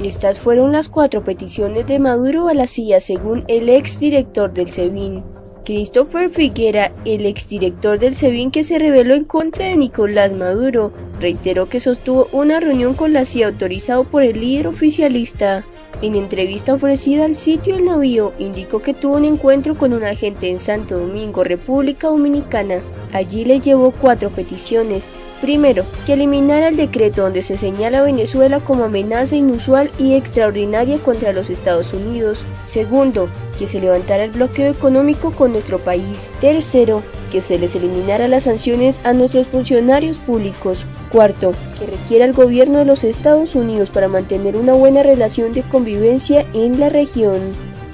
Estas fueron las 4 peticiones de Maduro a la CIA según el exdirector del SEBIN. Christopher Figuera, el exdirector del SEBIN que se rebeló en contra de Nicolás Maduro, reiteró que sostuvo una reunión con la CIA autorizado por el líder oficialista. En entrevista ofrecida al sitio El Navío, indicó que tuvo un encuentro con un agente en Santo Domingo, República Dominicana. Allí le llevó 4 peticiones. Primero, que eliminara el decreto donde se señala a Venezuela como amenaza inusual y extraordinaria contra los Estados Unidos. Segundo, que se levantara el bloqueo económico con nuestro país. Tercero, que se les eliminara las sanciones a nuestros funcionarios públicos. Cuarto, que requiera al gobierno de los Estados Unidos para mantener una buena relación de convivencia en la región.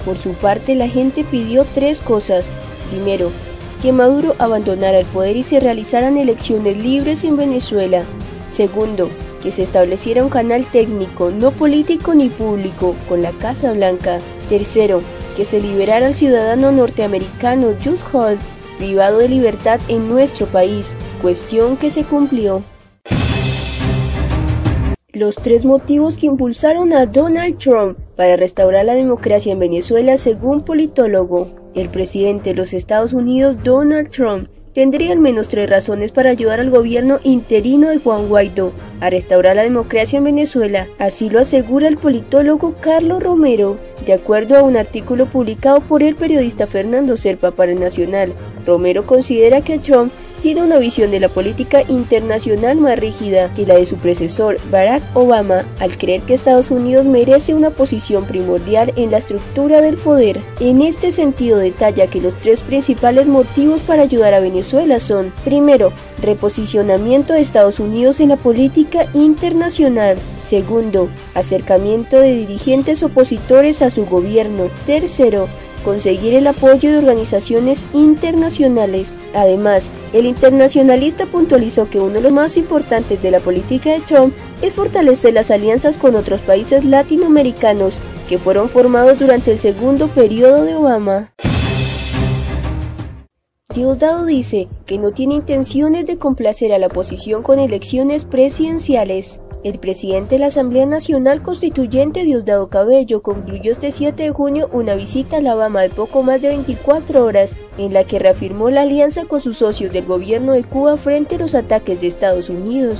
Por su parte, la gente pidió 3 cosas. Primero, que Maduro abandonara el poder y se realizaran elecciones libres en Venezuela. Segundo, que se estableciera un canal técnico, no político ni público, con la Casa Blanca. Tercero, que se liberara al ciudadano norteamericano Jules Holt, privado de libertad en nuestro país, cuestión que se cumplió. Los 3 motivos que impulsaron a Donald Trump para restaurar la democracia en Venezuela según politólogo. El presidente de los Estados Unidos, Donald Trump, tendría al menos 3 razones para ayudar al gobierno interino de Juan Guaidó a restaurar la democracia en Venezuela, así lo asegura el politólogo Carlos Romero. De acuerdo a un artículo publicado por el periodista Fernando Serpa para El Nacional, Romero considera que Trump tiene una visión de la política internacional más rígida que la de su predecesor Barack Obama, al creer que Estados Unidos merece una posición primordial en la estructura del poder. En este sentido detalla que los 3 principales motivos para ayudar a Venezuela son: primero, reposicionamiento de Estados Unidos en la política internacional; segundo, acercamiento de dirigentes opositores a su gobierno; tercero, conseguir el apoyo de organizaciones internacionales. Además, el internacionalista puntualizó que uno de los más importantes de la política de Trump es fortalecer las alianzas con otros países latinoamericanos que fueron formados durante el segundo periodo de Obama. Diosdado dice que no tiene intenciones de complacer a la oposición con elecciones presidenciales. El presidente de la Asamblea Nacional Constituyente, Diosdado Cabello, concluyó este 7 de junio una visita a Alabama de poco más de 24 horas, en la que reafirmó la alianza con sus socios del gobierno de Cuba frente a los ataques de Estados Unidos.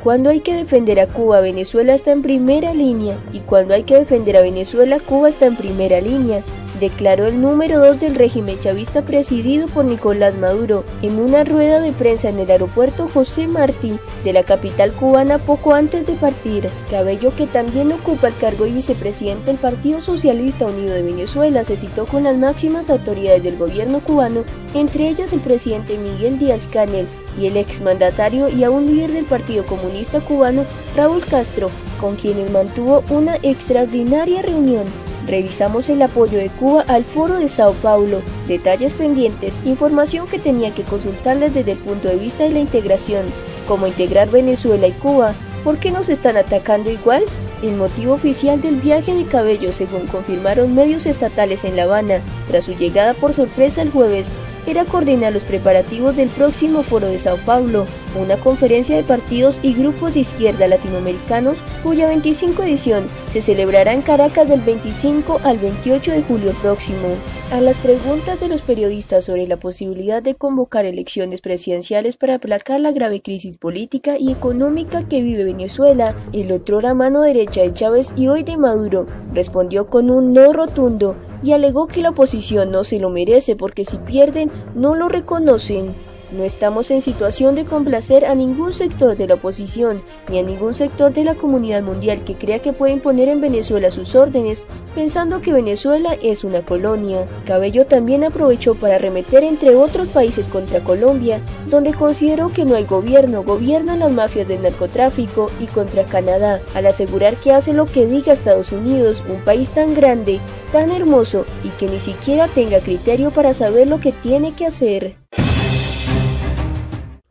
Cuando hay que defender a Cuba, Venezuela está en primera línea, y cuando hay que defender a Venezuela, Cuba está en primera línea, declaró el número 2 del régimen chavista presidido por Nicolás Maduro en una rueda de prensa en el aeropuerto José Martí de la capital cubana poco antes de partir. Cabello, que también ocupa el cargo de vicepresidente del Partido Socialista Unido de Venezuela, se citó con las máximas autoridades del gobierno cubano, entre ellas el presidente Miguel Díaz-Canel y el exmandatario y aún líder del Partido Comunista Cubano, Raúl Castro, con quienes mantuvo una extraordinaria reunión. Revisamos el apoyo de Cuba al Foro de Sao Paulo, detalles pendientes, información que tenía que consultarles desde el punto de vista de la integración, cómo integrar Venezuela y Cuba. ¿Por qué nos están atacando igual? El motivo oficial del viaje de Cabello, según confirmaron medios estatales en La Habana, tras su llegada por sorpresa el jueves, era coordinar los preparativos del próximo Foro de Sao Paulo, una conferencia de partidos y grupos de izquierda latinoamericanos cuya 25 edición se celebrará en Caracas del 25 al 28 de julio próximo. A las preguntas de los periodistas sobre la posibilidad de convocar elecciones presidenciales para aplacar la grave crisis política y económica que vive Venezuela, el otrora mano derecha de Chávez y hoy de Maduro respondió con un no rotundo y alegó que la oposición no se lo merece porque si pierden no lo reconocen. No estamos en situación de complacer a ningún sector de la oposición, ni a ningún sector de la comunidad mundial que crea que puede imponer en Venezuela sus órdenes, pensando que Venezuela es una colonia. Cabello también aprovechó para arremeter entre otros países contra Colombia, donde consideró que no hay gobierno, gobiernan las mafias del narcotráfico, y contra Canadá, al asegurar que hace lo que diga Estados Unidos, un país tan grande, tan hermoso, y que ni siquiera tenga criterio para saber lo que tiene que hacer.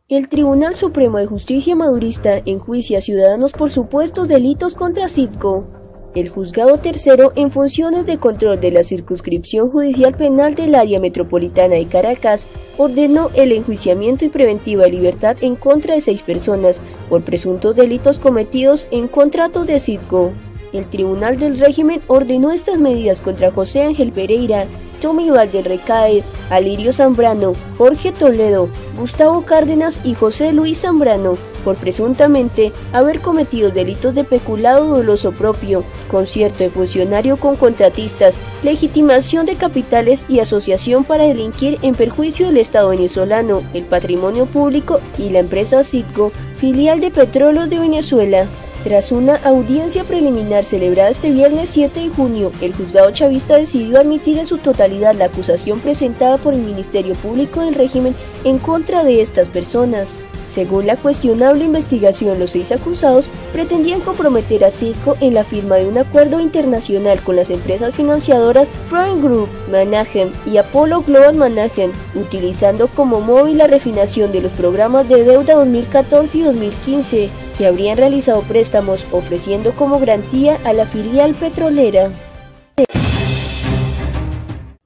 El Tribunal Supremo de Justicia madurista enjuicia a ciudadanos por supuestos delitos contra Citgo. El Juzgado Tercero en funciones de control de la Circunscripción Judicial Penal del Área Metropolitana de Caracas ordenó el enjuiciamiento y preventiva de libertad en contra de 6 personas por presuntos delitos cometidos en contratos de Citgo. el Tribunal del Régimen ordenó estas medidas contra José Ángel Pereira, Tommy Valderrecae, Alirio Zambrano, Jorge Toledo, Gustavo Cárdenas y José Luis Zambrano, por presuntamente haber cometido delitos de peculado doloso propio, concierto de funcionario con contratistas, legitimación de capitales y asociación para delinquir en perjuicio del Estado venezolano, el patrimonio público y la empresa Citgo, filial de Petróleos de Venezuela. Tras una audiencia preliminar celebrada este viernes 7 de junio, el juzgado chavista decidió admitir en su totalidad la acusación presentada por el Ministerio Público del régimen en contra de estas personas. Según la cuestionable investigación, los 6 acusados pretendían comprometer a Citgo en la firma de un acuerdo internacional con las empresas financiadoras Prime Group Management y Apollo Global Management, utilizando como móvil la refinanciación de los programas de deuda 2014 y 2015. Se habrían realizado préstamos ofreciendo como garantía a la filial petrolera.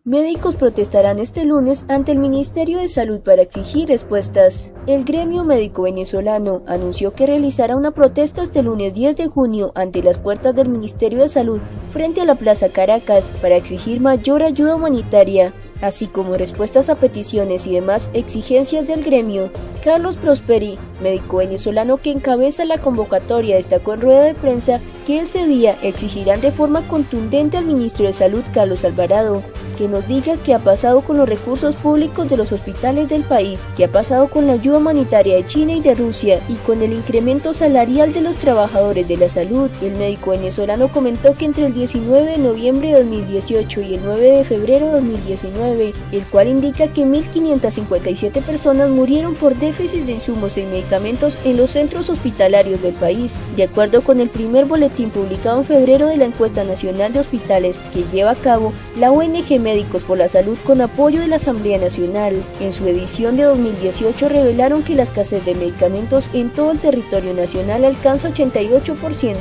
Médicos protestarán este lunes ante el Ministerio de Salud para exigir respuestas. El gremio médico venezolano anunció que realizará una protesta este lunes 10 de junio ante las puertas del Ministerio de Salud frente a la Plaza Caracas para exigir mayor ayuda humanitaria, así como respuestas a peticiones y demás exigencias del gremio. Carlos Prosperi, médico venezolano que encabeza la convocatoria, destacó en rueda de prensa que ese día exigirán de forma contundente al ministro de Salud, Carlos Alvarado, que nos diga qué ha pasado con los recursos públicos de los hospitales del país, qué ha pasado con la ayuda humanitaria de China y de Rusia y con el incremento salarial de los trabajadores de la salud. El médico venezolano comentó que entre el 19 de noviembre de 2018 y el 9 de febrero de 2019, el cual indica que 1.557 personas murieron por déficit de insumos y medicamentos en los centros hospitalarios del país, de acuerdo con el primer boletín publicado en febrero de la Encuesta Nacional de Hospitales que lleva a cabo la ONG Médicos por la Salud con apoyo de la Asamblea Nacional. En su edición de 2018 revelaron que la escasez de medicamentos en todo el territorio nacional alcanza 88%.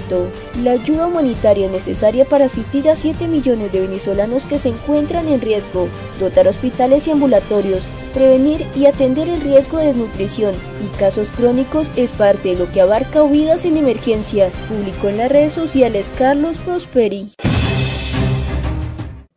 La ayuda humanitaria necesaria para asistir a 7 millones de venezolanos que se encuentran en riesgo, dotar hospitales y ambulatorios, prevenir y atender el riesgo de desnutrición y casos crónicos es parte de lo que abarca vidas en emergencia, publicó en las redes sociales Carlos Prosperi.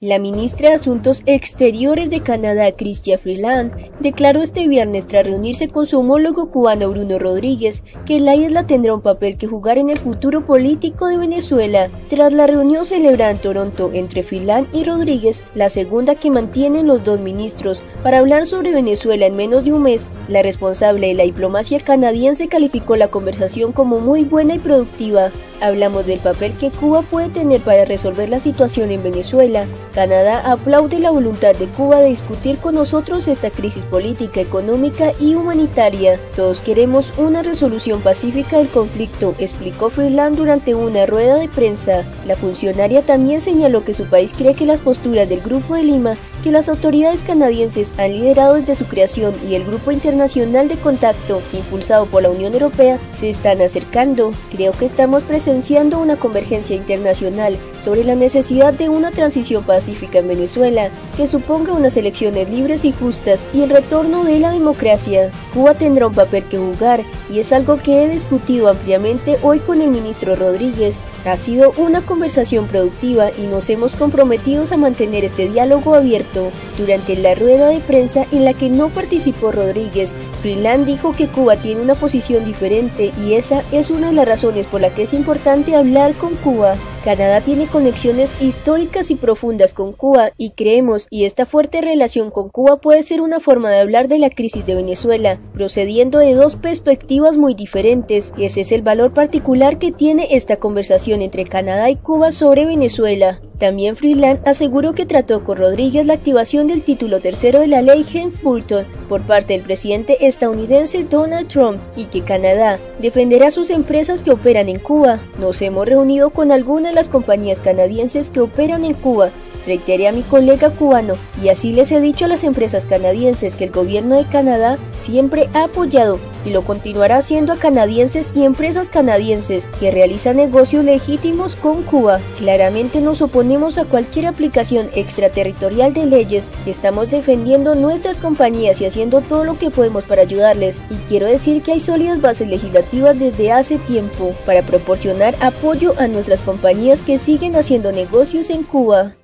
La ministra de Asuntos Exteriores de Canadá, Chrystia Freeland, declaró este viernes tras reunirse con su homólogo cubano Bruno Rodríguez que la isla tendrá un papel que jugar en el futuro político de Venezuela. Tras la reunión celebrada en Toronto entre Freeland y Rodríguez, la segunda que mantienen los dos ministros para hablar sobre Venezuela en menos de un mes, la responsable de la diplomacia canadiense calificó la conversación como muy buena y productiva. Hablamos del papel que Cuba puede tener para resolver la situación en Venezuela. Canadá aplaude la voluntad de Cuba de discutir con nosotros esta crisis política, económica y humanitaria. Todos queremos una resolución pacífica del conflicto, explicó Freeland durante una rueda de prensa. La funcionaria también señaló que su país cree que las posturas del Grupo de Lima, que las autoridades canadienses han liderado desde su creación, y el Grupo Internacional de Contacto, impulsado por la Unión Europea, se están acercando. Creo que estamos presenciando una convergencia internacional sobre la necesidad de una transición pacífica en Venezuela, que suponga unas elecciones libres y justas y el retorno de la democracia. Cuba tendrá un papel que jugar, y es algo que he discutido ampliamente hoy con el ministro Rodríguez. Ha sido una conversación productiva y nos hemos comprometido a mantener este diálogo abierto. Durante la rueda de prensa en la que no participó Rodríguez, Freeland dijo que Cuba tiene una posición diferente y esa es una de las razones por la que es importante hablar con Cuba. Canadá tiene conexiones históricas y profundas con Cuba y creemos y esta fuerte relación con Cuba puede ser una forma de hablar de la crisis de Venezuela, procediendo de dos perspectivas muy diferentes. Ese es el valor particular que tiene esta conversación entre Canadá y Cuba sobre Venezuela. También Freeland aseguró que trató con Rodríguez la activación del título tercero de la ley Helms-Burton por parte del presidente estadounidense Donald Trump y que Canadá defenderá a sus empresas que operan en Cuba. Nos hemos reunido con algunas de las compañías canadienses que operan en Cuba Reiteré a mi colega cubano, y así les he dicho a las empresas canadienses que el gobierno de Canadá siempre ha apoyado y lo continuará haciendo a canadienses y empresas canadienses que realizan negocios legítimos con Cuba. Claramente nos oponemos a cualquier aplicación extraterritorial de leyes y estamos defendiendo nuestras compañías y haciendo todo lo que podemos para ayudarles. Y quiero decir que hay sólidas bases legislativas desde hace tiempo para proporcionar apoyo a nuestras compañías que siguen haciendo negocios en Cuba.